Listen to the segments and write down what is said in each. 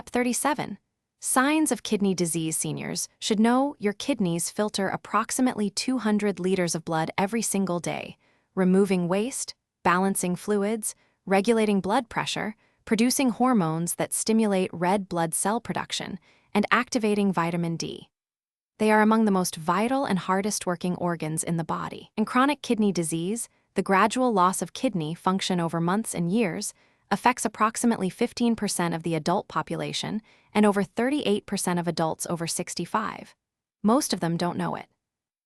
EP37. Signs of kidney disease. Seniors should know your kidneys filter approximately 200 liters of blood every single day, removing waste, balancing fluids, regulating blood pressure, producing hormones that stimulate red blood cell production, and activating vitamin D. They are among the most vital and hardest working organs in the body. In chronic kidney disease, the gradual loss of kidney function over months and years affects approximately 15% of the adult population and over 38% of adults over 65. Most of them don't know it.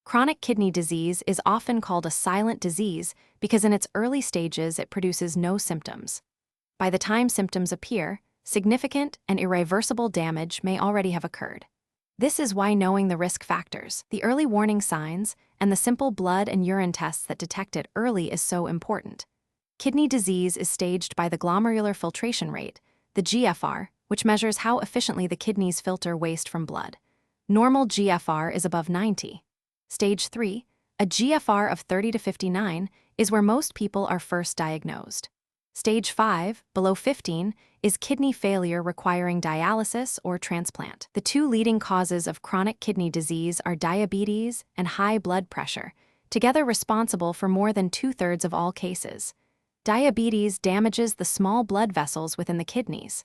Chronic kidney disease is often called a silent disease because in its early stages it produces no symptoms. By the time symptoms appear, significant and irreversible damage may already have occurred. This is why knowing the risk factors, the early warning signs, and the simple blood and urine tests that detect it early is so important. Kidney disease is staged by the glomerular filtration rate, the GFR, which measures how efficiently the kidneys filter waste from blood. Normal GFR is above 90. Stage 3, a GFR of 30 to 59, is where most people are first diagnosed. Stage 5, below 15, is kidney failure requiring dialysis or transplant. The two leading causes of chronic kidney disease are diabetes and high blood pressure, together responsible for more than 2/3 of all cases. Diabetes damages the small blood vessels within the kidneys.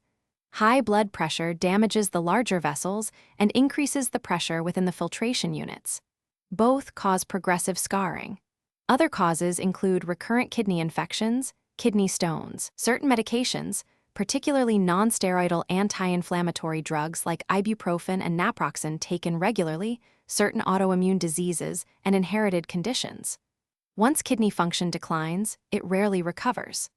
High blood pressure damages the larger vessels and increases the pressure within the filtration units. Both cause progressive scarring. Other causes include recurrent kidney infections, kidney stones. Certain medications, particularly non-steroidal anti-inflammatory drugs like ibuprofen and naproxen taken regularly, certain autoimmune diseases, and inherited conditions. Once kidney function declines, it rarely recovers.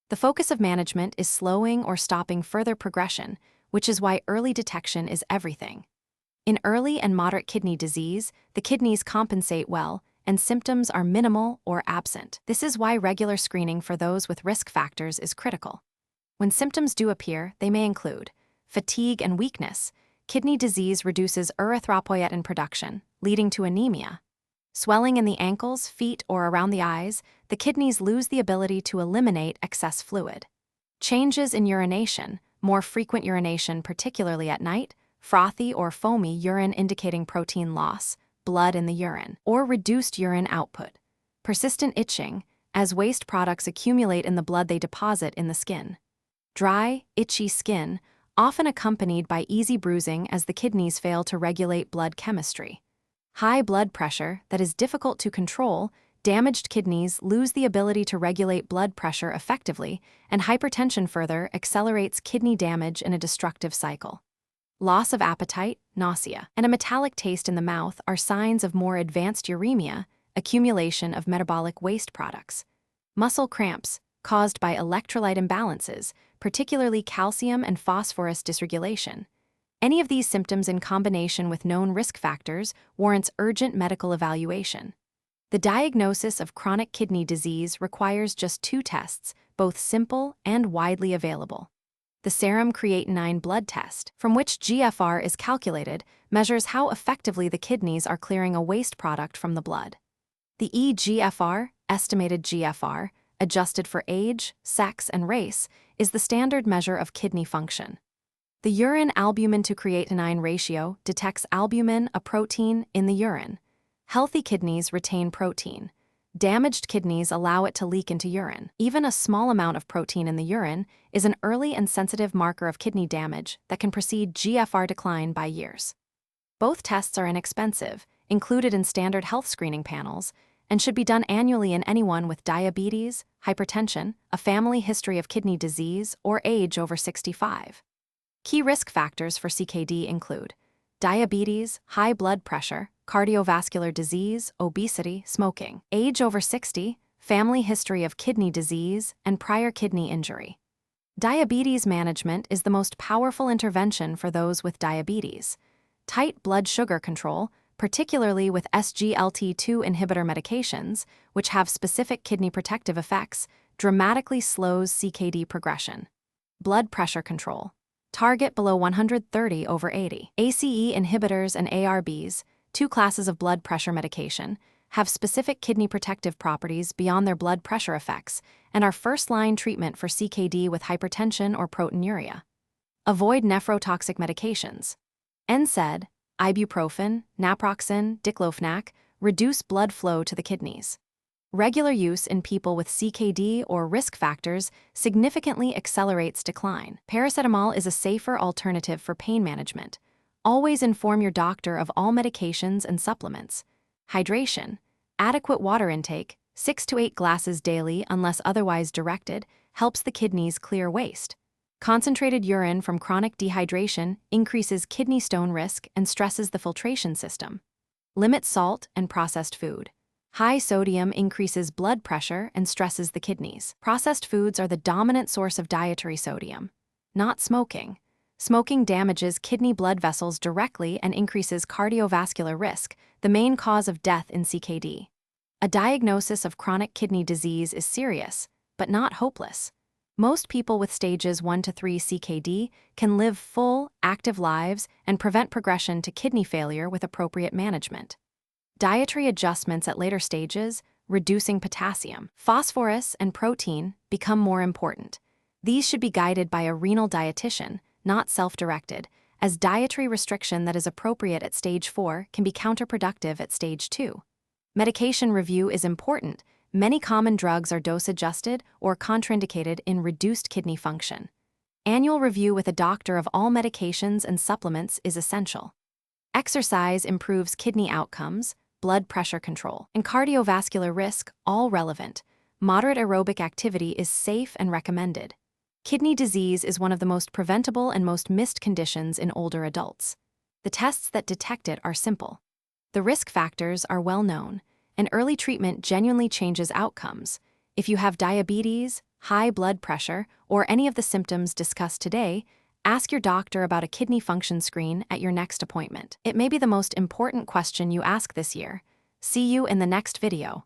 The focus of management is slowing or stopping further progression, which is why early detection is everything. In early and moderate kidney disease, the kidneys compensate well, and symptoms are minimal or absent. This is why regular screening for those with risk factors is critical. When symptoms do appear, they may include fatigue and weakness. Kidney disease reduces erythropoietin production, leading to anemia. Swelling in the ankles, feet, or around the eyes, the kidneys lose the ability to eliminate excess fluid. Changes in urination, more frequent urination particularly at night, frothy or foamy urine indicating protein loss, blood in the urine, or reduced urine output. Persistent itching, as waste products accumulate in the blood they deposit in the skin. Dry, itchy skin, often accompanied by easy bruising as the kidneys fail to regulate blood chemistry. High blood pressure that is difficult to control, damaged kidneys lose the ability to regulate blood pressure effectively, and hypertension further accelerates kidney damage in a destructive cycle. Loss of appetite, nausea, and a metallic taste in the mouth are signs of more advanced uremia, accumulation of metabolic waste products. Muscle cramps, caused by electrolyte imbalances, particularly calcium and phosphorus dysregulation. Any of these symptoms in combination with known risk factors warrants urgent medical evaluation. The diagnosis of chronic kidney disease requires just 2 tests, both simple and widely available. The serum creatinine blood test, from which GFR is calculated, measures how effectively the kidneys are clearing a waste product from the blood. The eGFR, estimated GFR, adjusted for age, sex, and race, is the standard measure of kidney function. The urine albumin to creatinine ratio detects albumin, a protein, in the urine. Healthy kidneys retain protein. Damaged kidneys allow it to leak into urine. Even a small amount of protein in the urine is an early and sensitive marker of kidney damage that can precede GFR decline by years. Both tests are inexpensive, included in standard health screening panels, and should be done annually in anyone with diabetes, hypertension, a family history of kidney disease, or age over 65. Key risk factors for CKD include diabetes, high blood pressure, cardiovascular disease, obesity, smoking, age over 60, family history of kidney disease, and prior kidney injury. Diabetes management is the most powerful intervention for those with diabetes. Tight blood sugar control, particularly with SGLT2 inhibitor medications, which have specific kidney protective effects, dramatically slows CKD progression. Blood pressure control. Target below 130/80. ACE inhibitors and ARBs, 2 classes of blood pressure medication, have specific kidney protective properties beyond their blood pressure effects and are first-line treatment for CKD with hypertension or proteinuria. Avoid nephrotoxic medications. NSAID, ibuprofen, naproxen, diclofenac reduce blood flow to the kidneys. Regular use in people with CKD or risk factors significantly accelerates decline. Paracetamol is a safer alternative for pain management. Always inform your doctor of all medications and supplements. Hydration. Adequate water intake, 6 to 8 glasses daily unless otherwise directed, helps the kidneys clear waste. Concentrated urine from chronic dehydration increases kidney stone risk and stresses the filtration system. Limit salt and processed food. High sodium increases blood pressure and stresses the kidneys. Processed foods are the dominant source of dietary sodium. Not smoking. Smoking damages kidney blood vessels directly and increases cardiovascular risk, the main cause of death in CKD. A diagnosis of chronic kidney disease is serious, but not hopeless. Most people with stages 1 to 3 CKD can live full, active lives and prevent progression to kidney failure with appropriate management. Dietary adjustments at later stages, reducing potassium, phosphorus, and protein, become more important. These should be guided by a renal dietitian, not self-directed, as dietary restriction that is appropriate at stage 4 can be counterproductive at stage 2. Medication review is important. Many common drugs are dose-adjusted or contraindicated in reduced kidney function. Annual review with a doctor of all medications and supplements is essential. Exercise improves kidney outcomes, blood pressure control, and cardiovascular risk, all relevant. Moderate aerobic activity is safe and recommended. Kidney disease is one of the most preventable and most missed conditions in older adults. The tests that detect it are simple. The risk factors are well known, and early treatment genuinely changes outcomes. If you have diabetes, high blood pressure, or any of the symptoms discussed today, ask your doctor about a kidney function screen at your next appointment. It may be the most important question you ask this year. See you in the next video.